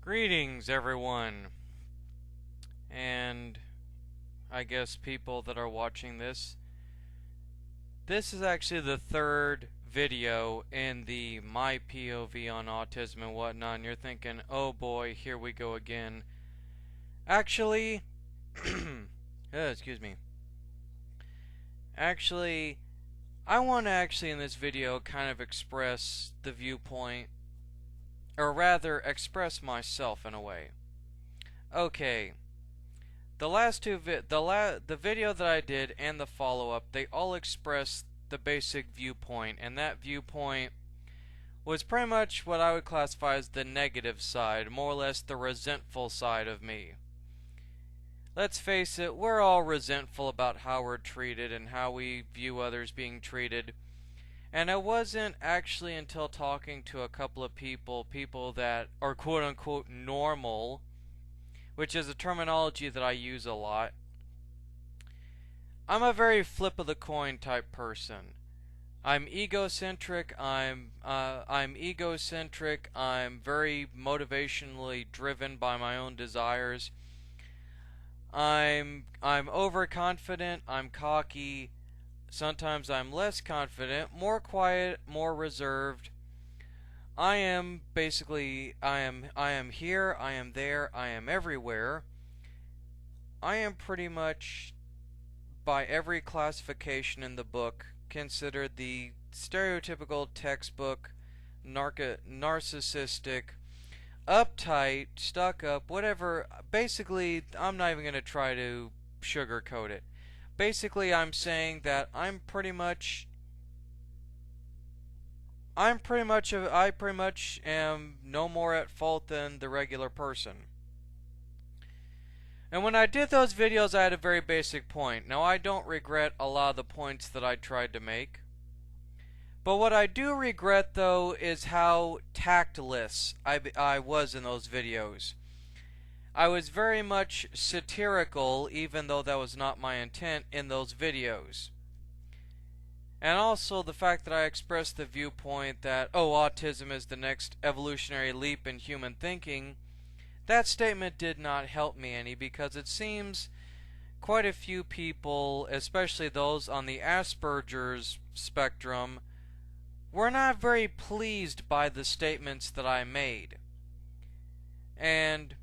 Greetings, everyone, and I guess people that are watching this. This is actually the third video in the my POV on autism and whatnot, and you're thinking, oh boy, here we go again. Actually, excuse me. Actually, I want to in this video kind of express the viewpoint, or rather express myself in a way. Okay, the last two the video that I did and the follow-up, they all express the basic viewpoint, and that viewpoint was pretty much what I would classify as the negative side, more or less the resentful side of me. Let's face it, we're all resentful about how we're treated and how we view others being treated. And it wasn't actually until talking to a couple of people that are quote-unquote normal, which is a terminology that I use a lot. I'm a very flip-of-the-coin type person. I'm egocentric, I'm egocentric, I'm very motivationally driven by my own desires. I'm overconfident, I'm cocky, sometimes I'm less confident, more quiet, more reserved. I am basically, I am here, I am there, I am everywhere. I am pretty much, by every classification in the book, considered the stereotypical textbook, narcissistic, uptight, stuck up, whatever. Basically, I'm not even going to try to sugarcoat it. Basically, I'm saying that I pretty much am no more at fault than the regular person. And when I did those videos, I had a very basic point. Now, I don't regret a lot of the points that I tried to make. But what I do regret, though, is how tactless I was in those videos. I was very much satirical, even though that was not my intent in those videos. And also the fact that I expressed the viewpoint that, oh, autism is the next evolutionary leap in human thinking, that statement did not help me any, because it seems quite a few people, especially those on the Asperger's spectrum, were not very pleased by the statements that I made. And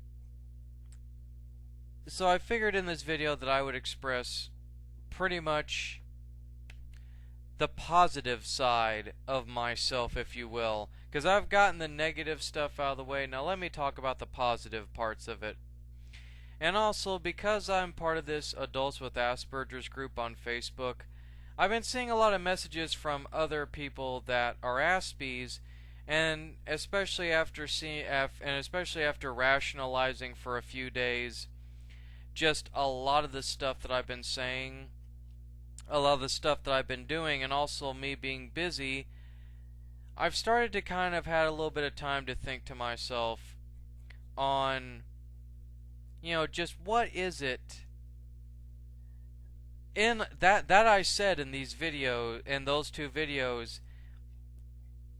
so I figured in this video that I would express pretty much the positive side of myself, if you will, because I've gotten the negative stuff out of the way. Now let me talk about the positive parts of it. And also, because I'm part of this Adults with Asperger's group on Facebook, I've been seeing a lot of messages from other people that are Aspies, and especially after rationalizing for a few days just a lot of the stuff that I've been saying, a lot of the stuff that I've been doing, and also me being busy, I've started to kind of had a little bit of time to think to myself on, just what is it in that I said in these videos, in those two videos,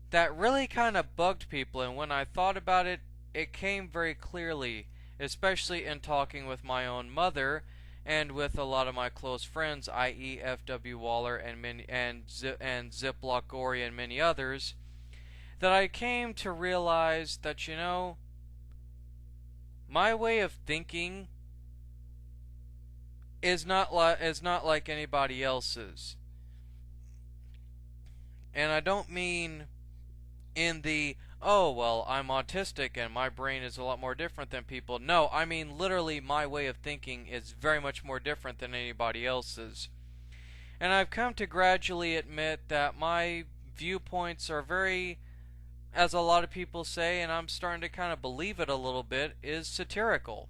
that really kind of bugged people. And when I thought about it, it came very clearly, especially in talking with my own mother and with a lot of my close friends, i.e. F.W. Waller and Ziploc Gorey and many others, that I came to realize that, my way of thinking is not like anybody else's. And I don't mean in the, oh, well, I'm autistic and my brain is a lot more different than people. No, I mean literally my way of thinking is very much more different than anybody else's. And I've come to gradually admit that my viewpoints are very, as a lot of people say, and I'm starting to kind of believe it a little bit, is satirical.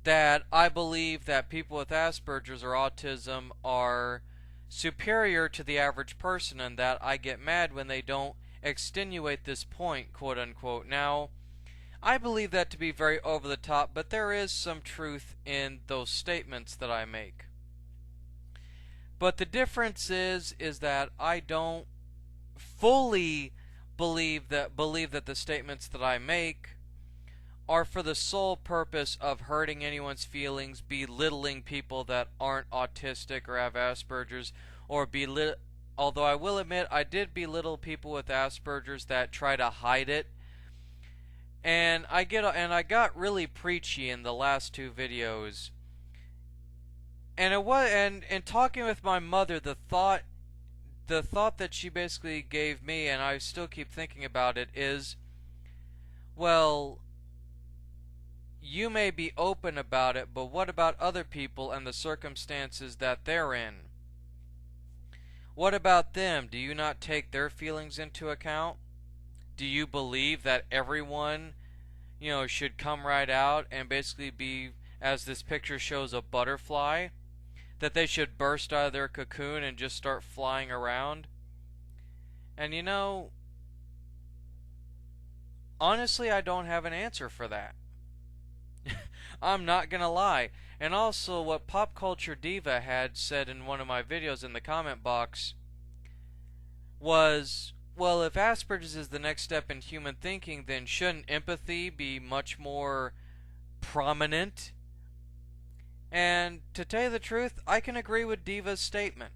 That I believe that people with Asperger's or autism are superior to the average person, and that I get mad when they don't extenuate this point, quote unquote. Now, I believe that to be very over the top, but there is some truth in those statements that I make. But the difference is that I don't fully believe that the statements that I make are for the sole purpose of hurting anyone's feelings, belittling people that aren't autistic or have Asperger's, or although I will admit I did belittle people with Asperger's that try to hide it. And I got really preachy in the last two videos. And it was, and in talking with my mother, the thought that she basically gave me, and I still keep thinking about it, is, well, you may be open about it, but what about other people and the circumstances that they're in? What about them? Do you not take their feelings into account? Do you believe that everyone, should come right out and basically be, as this picture shows, a butterfly? That they should burst out of their cocoon and just start flying around? And honestly, I don't have an answer for that. I'm not gonna lie. And also, what Pop Culture Diva had said in one of my videos in the comment box was, well, if Asperger's is the next step in human thinking, then shouldn't empathy be much more prominent? And to tell you the truth, I can agree with Diva's statement.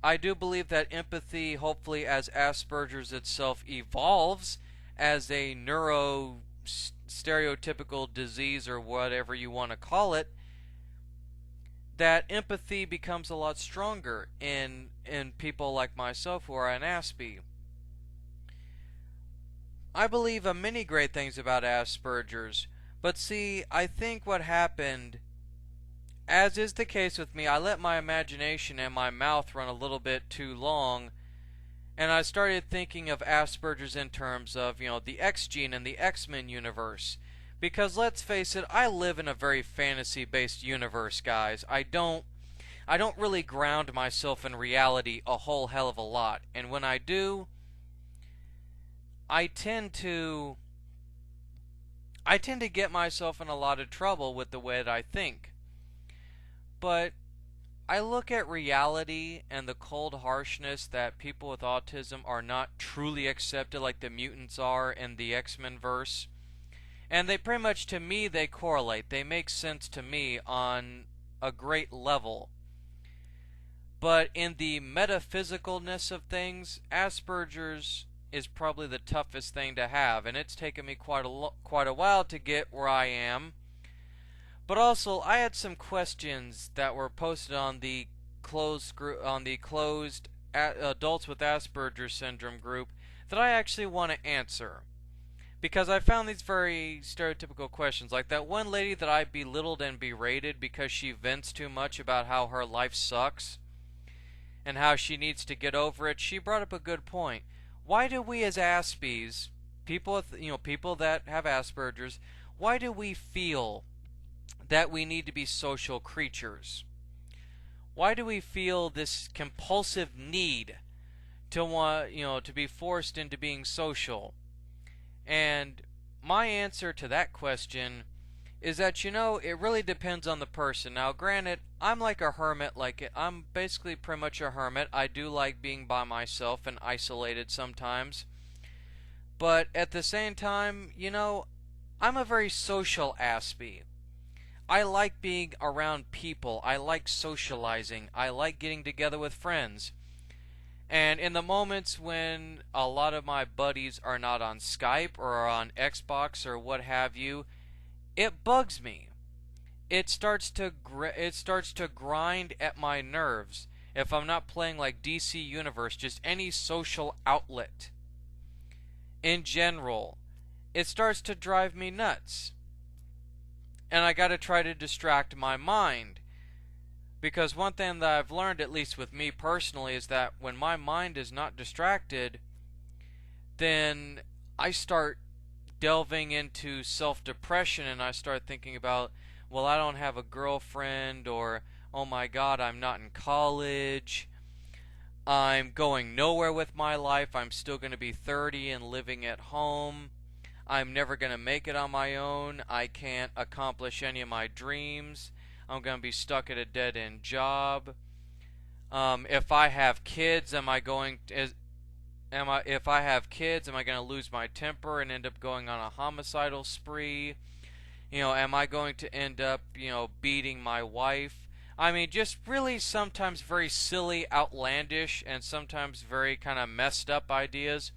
I do believe that empathy, hopefully as Asperger's itself evolves as a stereotypical disease or whatever you want to call it, that empathy becomes a lot stronger in people like myself who are an Aspie. I believe many great things about Asperger's, but see, I think what happened, as is the case with me, I let my imagination and my mouth run a little bit too long, and I started thinking of Asperger's in terms of, the X gene and the X-Men universe. Because let's face it, I live in a very fantasy-based universe, guys. I don't really ground myself in reality a whole hell of a lot. And when I do, I tend to get myself in a lot of trouble with the way that I think. But I look at reality and the cold harshness that people with autism are not truly accepted like the mutants are in the X-Men verse. And they pretty much, to me, they correlate. They make sense to me on a great level. But in the metaphysicalness of things, Asperger's is probably the toughest thing to have, and it's taken me quite a while to get where I am. But also, I had some questions that were posted on the closed adults with Asperger's syndrome group that I actually want to answer. Because I found these very stereotypical questions, like that one lady that I belittled and berated because she vents too much about how her life sucks and how she needs to get over it. She brought up a good point. Why do we as Aspies, people that have Asperger's, why do we feel that we need to be social creatures? Why do we feel this compulsive need to want, to be forced into being social? And my answer to that question is that, it really depends on the person. Now, granted, I'm like a hermit, I'm basically pretty much a hermit. I do like being by myself and isolated sometimes. But at the same time, I'm a very social Aspie. I like being around people. I like socializing. I like getting together with friends. And in the moments when a lot of my buddies are not on Skype or are on Xbox or what have you, it bugs me. It starts to grind at my nerves if I'm not playing like DC Universe, just any social outlet. In general, it starts to drive me nuts. And I gotta try to distract my mind. Because one thing that I've learned, at least with me personally, is that when my mind is not distracted, then I start delving into self-depression and I start thinking about, well, I don't have a girlfriend, or, oh my god, I'm not in college, I'm going nowhere with my life, I'm still going to be 30 and living at home, I'm never going to make it on my own, I can't accomplish any of my dreams, I'm going to be stuck at a dead-end job. If I have kids, am I going to... if I have kids, am I going to lose my temper and end up going on a homicidal spree? Am I going to end up, beating my wife? I mean, just really sometimes very silly, outlandish, and sometimes very kind of messed up ideas.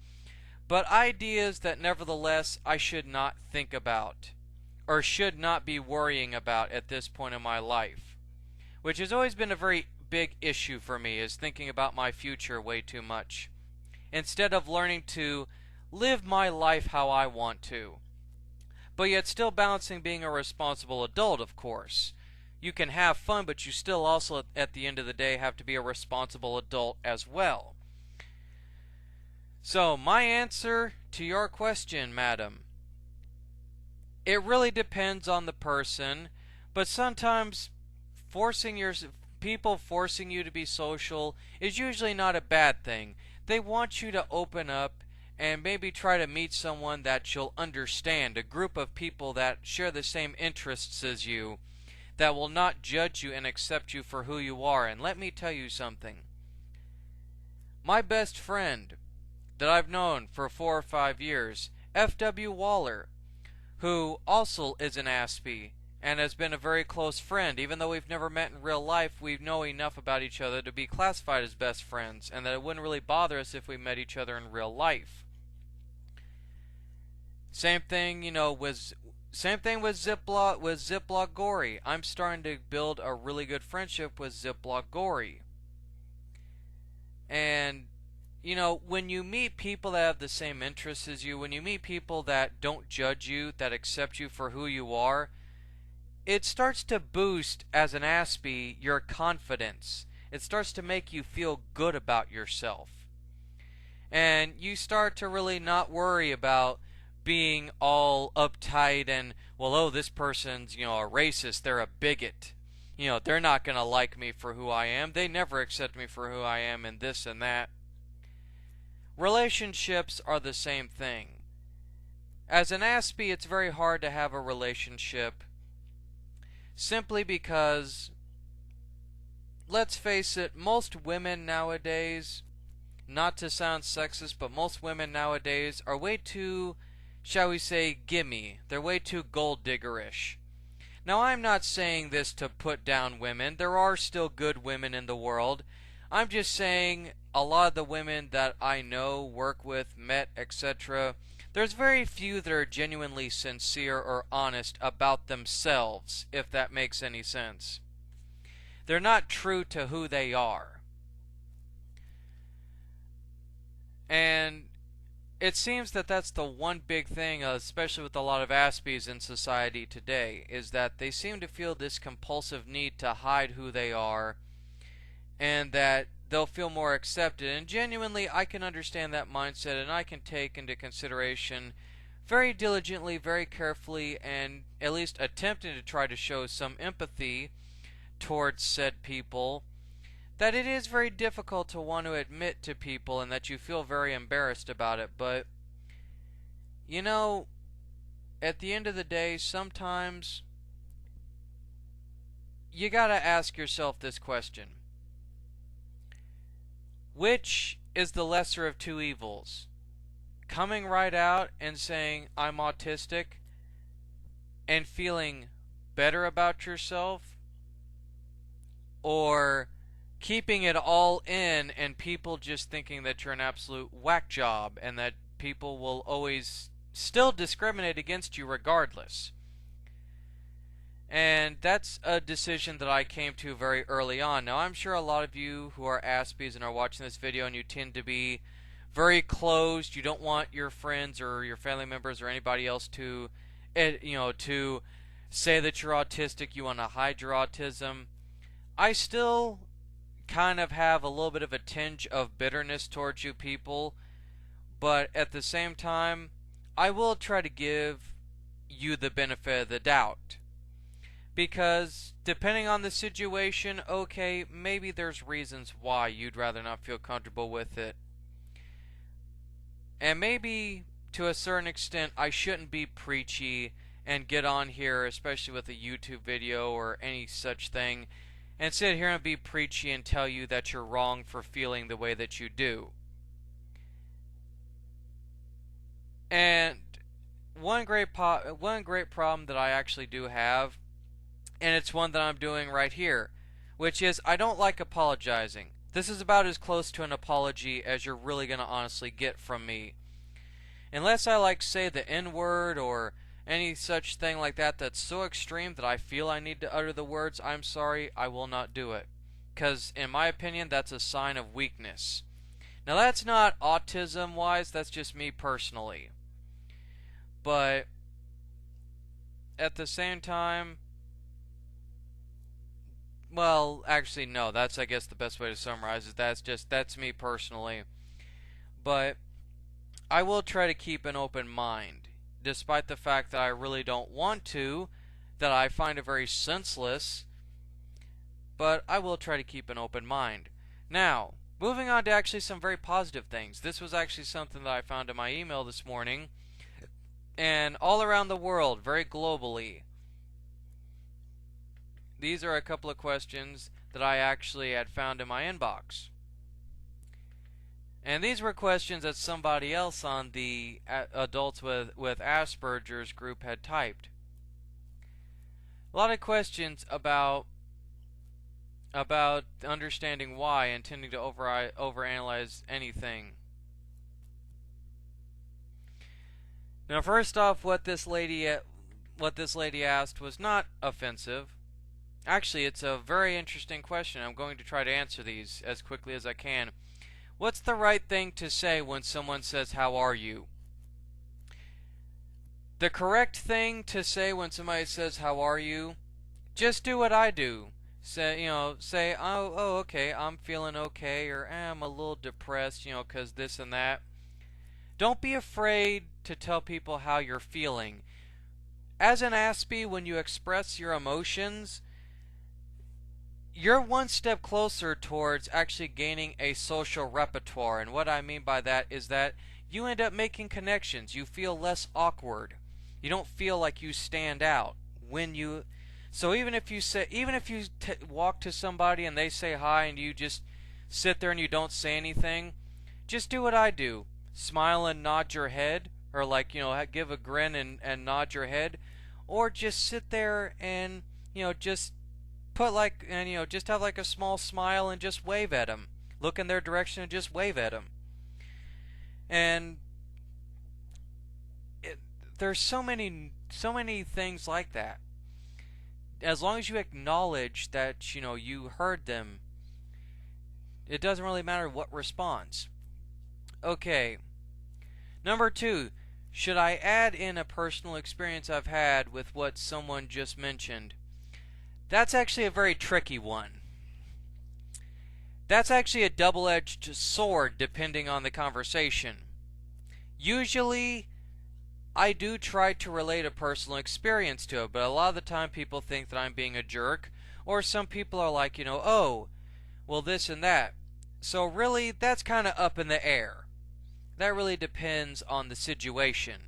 But ideas that nevertheless I should not think about, or should not be worrying about at this point in my life. Which has always been a very big issue for me, is thinking about my future way too much, instead of learning to live my life how I want to. But yet still balancing being a responsible adult, of course. You can have fun, but you still also, at the end of the day, have to be a responsible adult as well. So, my answer to your question, madam, it really depends on the person, but sometimes people forcing you to be social is usually not a bad thing. They want you to open up and maybe try to meet someone that you'll understand, a group of people that share the same interests as you, that will not judge you and accept you for who you are. And let me tell you something. My best friend that I've known for 4 or 5 years, F.W. Waller, who also is an Aspie and has been a very close friend. Even though we've never met in real life, we know enough about each other to be classified as best friends, and that it wouldn't really bother us if we met each other in real life. Same thing, with Ziploc Gory. I'm starting to build a really good friendship with Ziploc Gory. And, when you meet people that have the same interests as you, when you meet people that don't judge you, that accept you for who you are, it starts to boost, as an Aspie, your confidence. It starts to make you feel good about yourself. And you start to really not worry about being all uptight and, well, oh, this person's, a racist, they're a bigot. They're not going to like me for who I am. They never accept me for who I am, and this and that. Relationships are the same thing. As an Aspie, it's very hard to have a relationship simply because, let's face it, most women nowadays, not to sound sexist, but most women nowadays are way too, shall we say, gimme. They're way too gold diggerish. Now, I'm not saying this to put down women. There are still good women in the world. I'm just saying a lot of the women that I know, work with, met, etc., there's very few that are genuinely sincere or honest about themselves, if that makes any sense. They're not true to who they are. And it seems that that's the one big thing, especially with a lot of Aspies in society today, is that they seem to feel this compulsive need to hide who they are, and that they'll feel more accepted. And genuinely, I can understand that mindset, and I can take into consideration very diligently, very carefully, and at least attempting to try to show some empathy towards said people, that it is very difficult to want to admit to people and that you feel very embarrassed about it. But, at the end of the day, sometimes you gotta ask yourself this question. Which is the lesser of two evils? Coming right out and saying, I'm autistic, and feeling better about yourself? Or keeping it all in and people just thinking that you're an absolute whack job and that people will always still discriminate against you regardless? And that's a decision that I came to very early on. Now, I'm sure a lot of you who are Aspies and are watching this video, and you tend to be very closed. You don't want your friends or your family members or anybody else to, to say that you're autistic. You want to hide your autism. I still kind of have a little bit of a tinge of bitterness towards you people, but at the same time, I will try to give you the benefit of the doubt. Because, depending on the situation, okay, maybe there's reasons why you'd rather not feel comfortable with it. And maybe, to a certain extent, I shouldn't be preachy and get on here, especially with a YouTube video or any such thing, and sit here and be preachy and tell you that you're wrong for feeling the way that you do. And one great problem that I actually do have, and it's one that I'm doing right here, which is I don't like apologizing. This is about as close to an apology as you're really going to honestly get from me. Unless I say the N-word or any such thing like that that's so extreme that I feel I need to utter the words "I'm sorry," I will not do it. Because in my opinion, that's a sign of weakness. Now that's not autism wise, that's just me personally. But at the same time, well, actually no, that's I guess the best way to summarize it. That's me personally. But I will try to keep an open mind, despite the fact that I really don't want to, that I find it very senseless, but I will try to keep an open mind. Now, moving on to actually some very positive things. This was actually something that I found in my email this morning, and all around the world, very globally. These are a couple of questions that I actually had found in my inbox. And these were questions that somebody else on the Adults with Asperger's group had typed. A lot of questions about understanding why and tending to overanalyze anything. Now, first off, what this lady asked was not offensive. Actually, it's a very interesting question. I'm going to try to answer these as quickly as I can. What's the right thing to say when someone says, "How are you?" The correct thing to say when somebody says, "How are you?" Just do what I do. Say, oh, okay, I'm feeling okay, or I'm a little depressed, 'cause this and that. Don't be afraid to tell people how you're feeling. As an Aspie, when you express your emotions, you're one step closer towards actually gaining a social repertoire. And what I mean by that is that you end up making connections. You feel less awkward. You don't feel like you stand out when you. So even if you walk to somebody and they say hi and you just sit there and you don't say anything, just do what I do. Smile and nod your head, or give a grin and nod your head, or just sit there and just just have a small smile and just wave at them. Look in their direction and just wave at them. And there's so many things like that. As long as you acknowledge that you heard them, it doesn't really matter what responds. Okay. Number 2, should I add in a personal experience I've had with what someone just mentioned? That's actually a very tricky one. That's actually a double-edged sword depending on the conversation. Usually, I do try to relate a personal experience to it, but a lot of the time people think that I'm being a jerk, or some people are like, oh, well, this and that. So really, that's kind of up in the air. That really depends on the situation.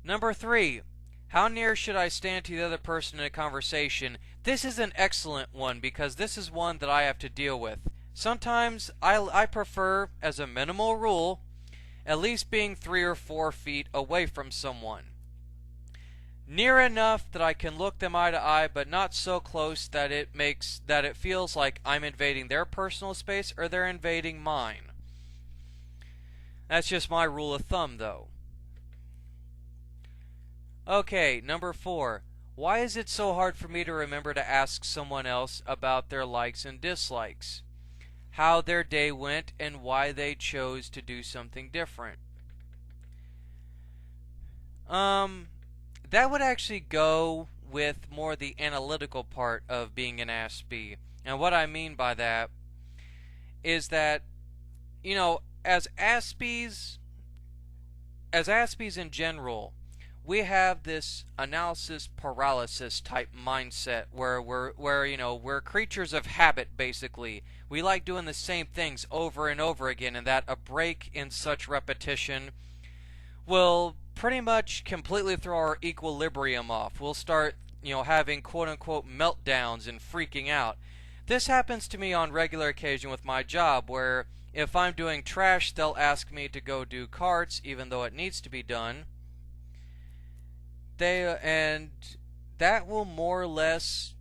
Number 3, how near should I stand to the other person in a conversation? This is an excellent one because this is one that I have to deal with. Sometimes I prefer, as a minimal rule, at least being 3 or 4 feet away from someone. Near enough that I can look them eye to eye, but not so close that it feels like I'm invading their personal space or they're invading mine. That's just my rule of thumb, though. Okay, number 4. Why is it so hard for me to remember to ask someone else about their likes and dislikes? How their day went and why they chose to do something different? That would actually go with more the analytical part of being an Aspie. And what I mean by that is that, as Aspies in general, we have this analysis paralysis type mindset where we're creatures of habit, basically. We like doing the same things over and over again, and that a break in such repetition will pretty much completely throw our equilibrium off. We'll start, having quote-unquote meltdowns and freaking out. This happens to me on regular occasion with my job, where If I'm doing trash, they'll ask me to go do carts, even though it needs to be done. And that will more or less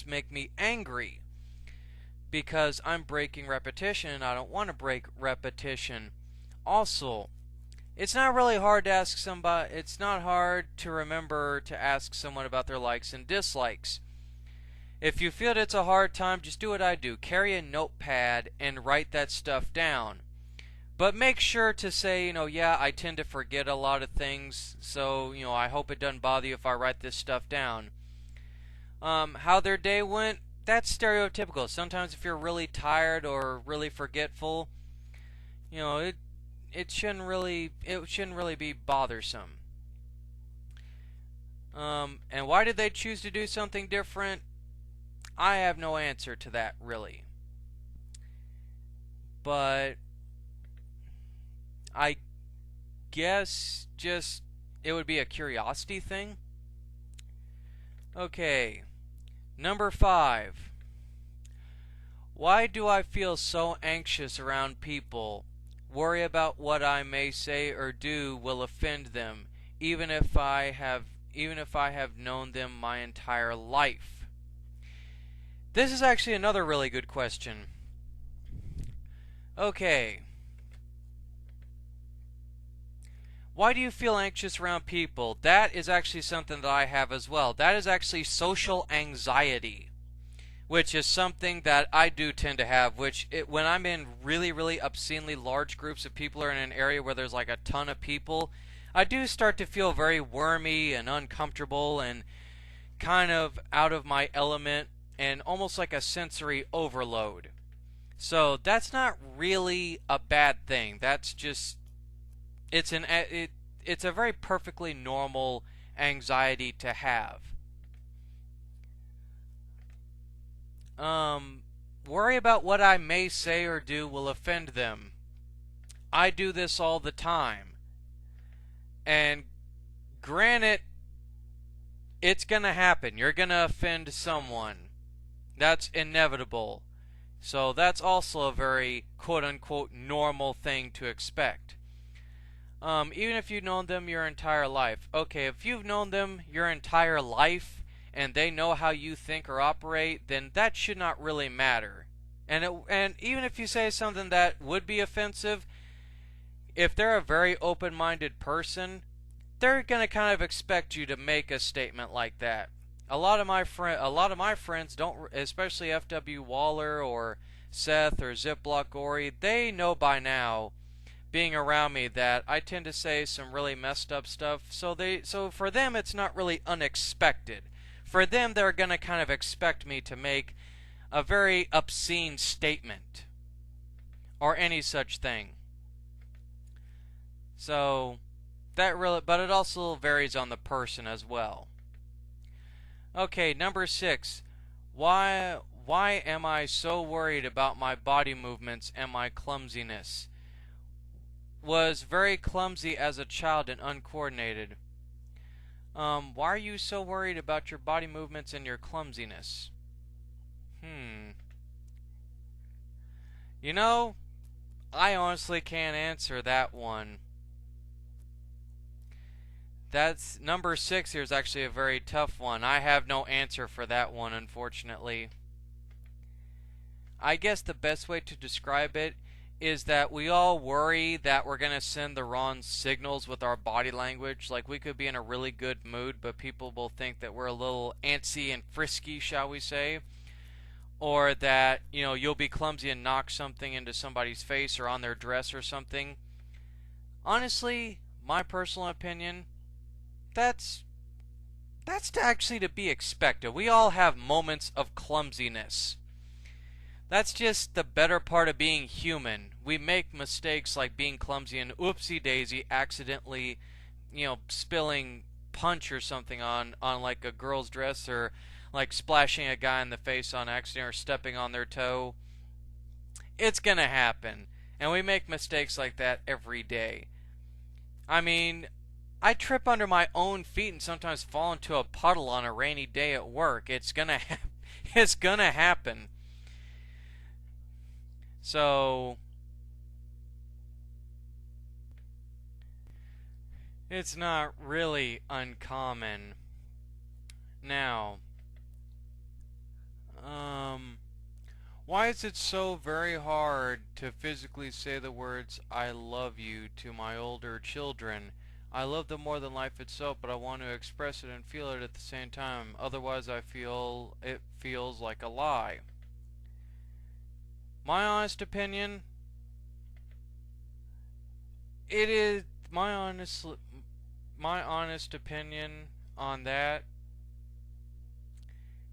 make me angry, because I'm breaking repetition and I don't want to break repetition. Also, it's not really hard to ask somebody, it's not hard to remember to ask someone about their likes and dislikes. If you feel it's a hard time, just do what I do. Carry a notepad and write that stuff down. But make sure to say, yeah, I tend to forget a lot of things, so, I hope it doesn't bother you if I write this stuff down. How their day went, that's stereotypical. Sometimes if you're really tired or really forgetful, it shouldn't really be bothersome. And why did they choose to do something different? I have no answer to that, really. But I guess just it would be a curiosity thing. Okay. Number 5. Why do I feel so anxious around people? Worry about what I may say or do will offend them, even if I have known them my entire life. This is actually another really good question. Okay. Why do you feel anxious around people? That is actually something that I have as well. That is actually social anxiety, which is something that I do tend to have, when I'm in really, really obscenely large groups of people or in an area where there's like a ton of people, I do start to feel very wormy and uncomfortable and kind of out of my element and almost like a sensory overload. So that's not really a bad thing. That's just it's a very perfectly normal anxiety to have. Worry about what I may say or do will offend them. I do this all the time. And granted, it's gonna happen. You're gonna offend someone. That's inevitable. So that's also a very quote-unquote normal thing to expect. Even if you've known them your entire life. Okay, if you've known them your entire life and they know how you think or operate, then that should not really matter. And even if you say something that would be offensive, if they're a very open-minded person, they're going to kind of expect you to make a statement like that. A lot of my friends don't, especially F.W. Waller or Seth or Ziploc Gory, they know by now, being around me, that I tend to say some really messed up stuff. So for them, it's not really unexpected. For them, they're going to kind of expect me to make a very obscene statement or any such thing. So but it also varies on the person as well. Okay, number 6. Why am I so worried about my body movements and my clumsiness? Was very clumsy as a child and uncoordinated. Why are you so worried about your body movements and your clumsiness? I honestly can't answer that one. That's number 6 here is actually a very tough one. I have no answer for that one, unfortunately. I guess the best way to describe it is that we all worry that we're going to send the wrong signals with our body language. Like, we could be in a really good mood, but people will think that we're a little antsy and frisky, shall we say. Or that, you'll be clumsy and knock something into somebody's face or on their dress or something. Honestly, my personal opinion, that's actually to be expected. We all have moments of clumsiness. That's just the better part of being human. We make mistakes like being clumsy and oopsie daisy accidentally, spilling punch or something on like a girl's dress, or like splashing a guy in the face on accident or stepping on their toe. It's gonna happen. And we make mistakes like that every day. I mean, I trip under my own feet and sometimes fall into a puddle on a rainy day at work. It's gonna happen. So it's not really uncommon. Now, um, why is it so very hard to physically say the words "I love you" to my older children? I love them more than life itself, but I want to express it and feel it at the same time. Otherwise, I feel it feels like a lie. My honest opinion, it is my honest opinion on that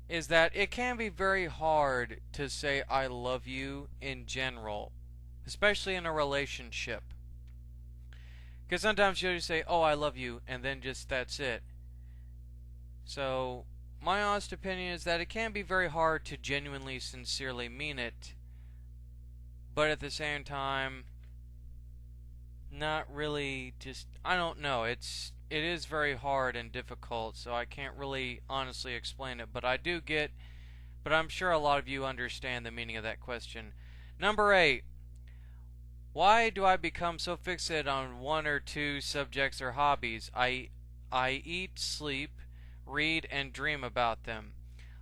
is that it can be very hard to say I love you in general, especially in a relationship. Because sometimes you'll just say, oh, I love you, and then just that's it. So, my honest opinion is that it can be very hard to genuinely, sincerely mean it, but at the same time, not really just, I don't know, it is very hard and difficult, so I can't really honestly explain it, but but I'm sure a lot of you understand the meaning of that question. Number 8. Why do I become so fixated on one or two subjects or hobbies? I eat, sleep, read, and dream about them,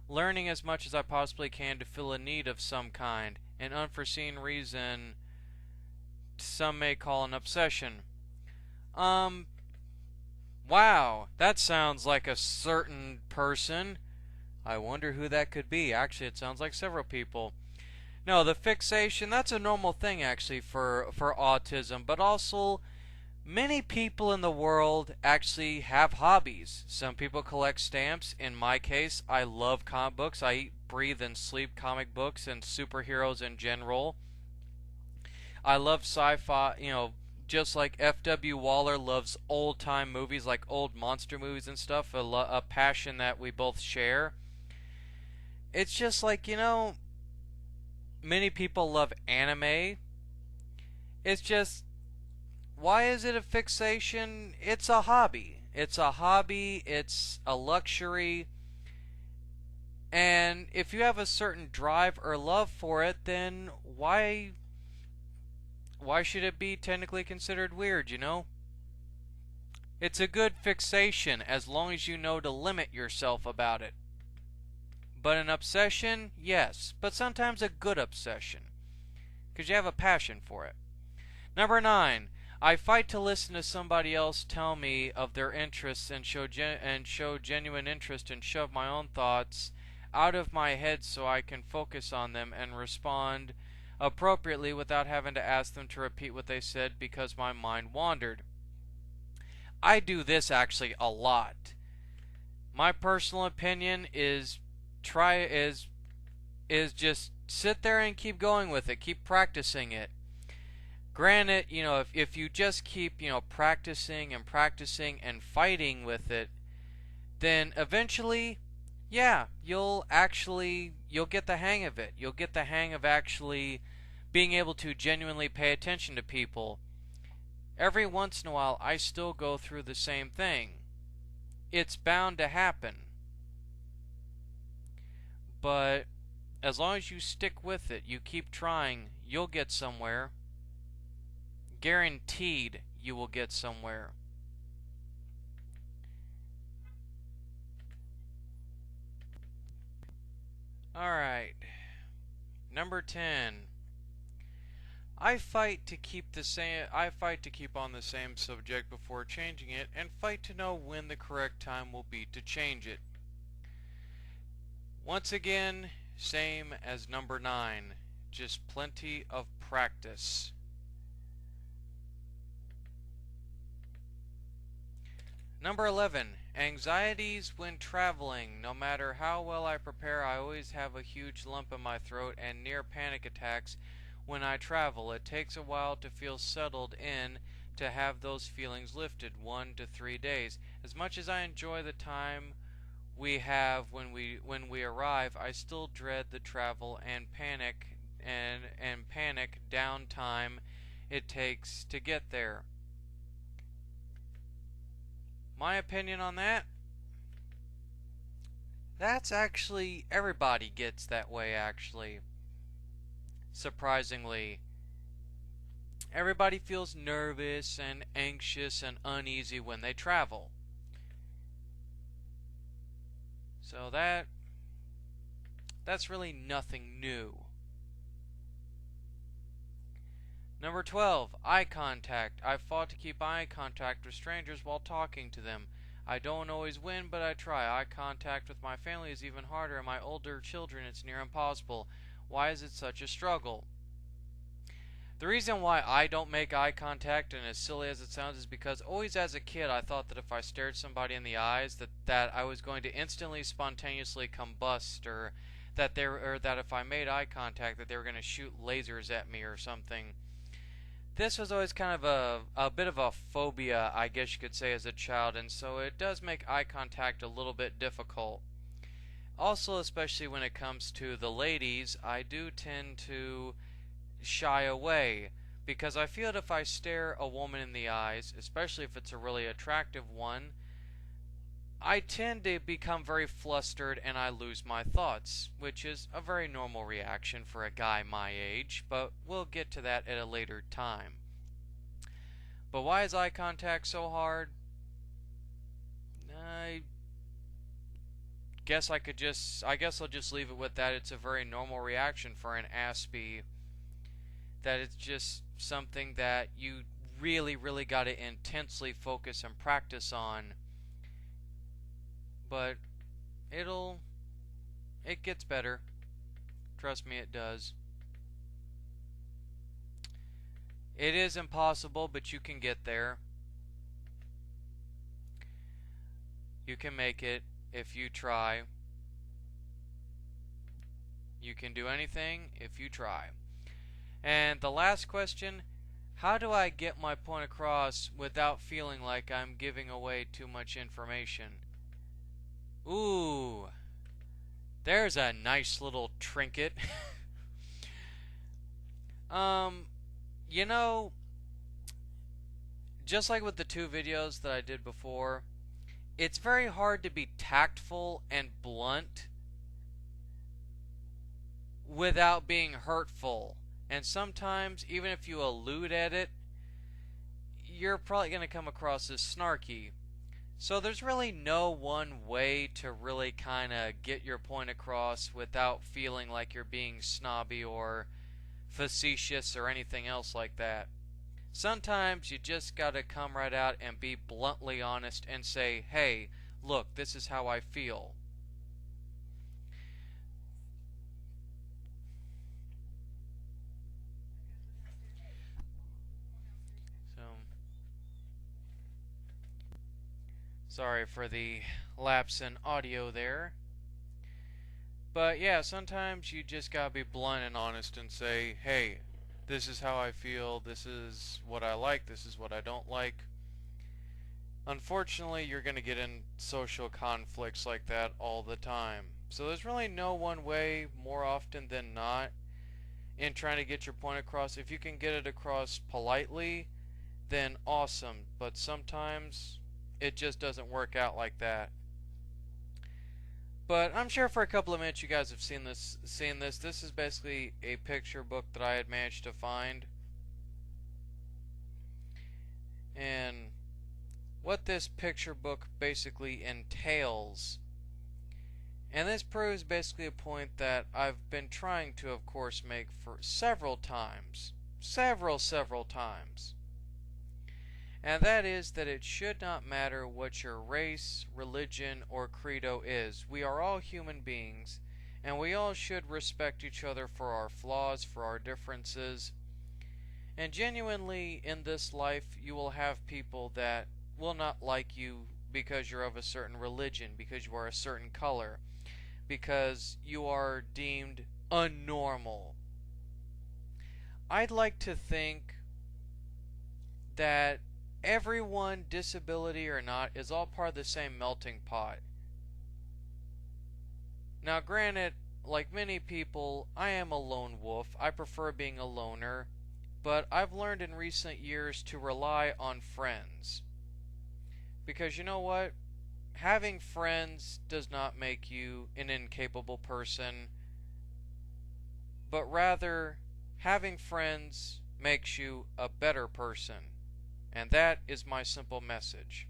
learning as much as I possibly can to fill a need of some kind, an unforeseen reason some may call an obsession. Um, wow, that sounds like a certain person. I wonder who that could be. Actually, it sounds like several people. No, the fixation, that's a normal thing actually for autism, but also many people in the world actually have hobbies. Some people collect stamps. In my case, I love comic books. I eat, breathe, and sleep comic books and superheroes in general. I love sci-fi, just like F.W. Waller loves old-time movies like old monster movies and stuff, a passion that we both share. It's just like, many people love anime. It's just, why is it a fixation? It's a hobby. It's a hobby, it's a luxury, and if you have a certain drive or love for it, then why should it be technically considered weird, It's a good fixation as long as you know to limit yourself about it. But an obsession, yes, but sometimes a good obsession, because you have a passion for it. Number 9. I fight to listen to somebody else tell me of their interests and show genuine interest and shove my own thoughts out of my head so I can focus on them and respond appropriately without having to ask them to repeat what they said because my mind wandered. I do this actually a lot. My personal opinion is is just sit there and keep going with it, keep practicing it. Granted, if you just keep, practicing and practicing and fighting with it, then eventually, yeah, you'll get the hang of it. You'll get the hang of actually being able to genuinely pay attention to people. Every once in a while, I still go through the same thing. It's bound to happen. But as long as you stick with it, you keep trying, you'll get somewhere. Guaranteed you will get somewhere. Alright. Number 10. I fight to keep on the same subject before changing it, and fight to know when the correct time will be to change it. Once again, same as number 9. Just plenty of practice. Number 11. Anxieties when traveling. No matter how well I prepare, I always have a huge lump in my throat and near panic attacks when I travel. It takes a while to feel settled in to have those feelings lifted, 1 to 3 days. As much as I enjoy the time we have when we arrive, I still dread the travel and panic downtime it takes to get there. My opinion on that's actually everybody gets that way actually. surprisingly, everybody feels nervous and anxious and uneasy when they travel. So that's really nothing new. Number 12, eye contact. I've fought to keep eye contact with strangers while talking to them. I don't always win, but I try. Eye contact with my family is even harder, and my older children it's near impossible. Why is it such a struggle? The reason why I don't make eye contact, and as silly as it sounds, is because always as a kid I thought that if I stared somebody in the eyes that I was going to instantly spontaneously combust, or that if I made eye contact that they were going to shoot lasers at me or something. This was always kind of a bit of a phobia, I guess you could say, as a child, and so it does make eye contact a little bit difficult. Also, especially when it comes to the ladies, I do tend to shy away, because I feel that if I stare a woman in the eyes, especially if it's a really attractive one, I tend to become very flustered and I lose my thoughts, which is a very normal reaction for a guy my age, but we'll get to that at a later time. But why is eye contact so hard? I guess I'll just leave it with that. It's a very normal reaction for an Aspie. That it's just something that you really, really got to intensely focus and practice on. But it gets better. Trust me, it does. It is impossible, but you can get there. You can make it if you try. You can do anything if you try. And the last question, how do I get my point across without feeling like I'm giving away too much information? Ooh, there's a nice little trinket. You know, just like with the two videos that I did before, it's very hard to be tactful and blunt without being hurtful. And sometimes, even if you allude at it, you're probably going to come across as snarky. So there's really no one way to really kind of get your point across without feeling like you're being snobby or facetious or anything else like that. Sometimes you just gotta come right out and be bluntly honest and say, hey, look, this is how I feel. So, sorry for the lapse in audio there. But yeah, sometimes you just gotta be blunt and honest and say, hey, this is how I feel, this is what I like, this is what I don't like. Unfortunately, you're gonna get in social conflicts like that all the time. So there's really no one way, more often than not, in trying to get your point across. If you can get it across politely, then awesome. But sometimes it just doesn't work out like that. But I'm sure for a couple of minutes you guys have seen this. This is basically a picture book that I had managed to find. And what this picture book basically entails, and this proves basically a point that I've been trying to, of course, make for several times. Several times. And that is that it should not matter what your race, religion, or credo is. We are all human beings, and we all should respect each other for our flaws, for our differences. And genuinely, in this life, you will have people that will not like you because you're of a certain religion, because you are a certain color, because you are deemed unnormal. I'd like to think that everyone, disability or not, is all part of the same melting pot. Now granted, like many people, I am a lone wolf. I prefer being a loner, but I've learned in recent years to rely on friends. Because you know what? Having friends does not make you an incapable person, but rather having friends makes you a better person. And that is my simple message.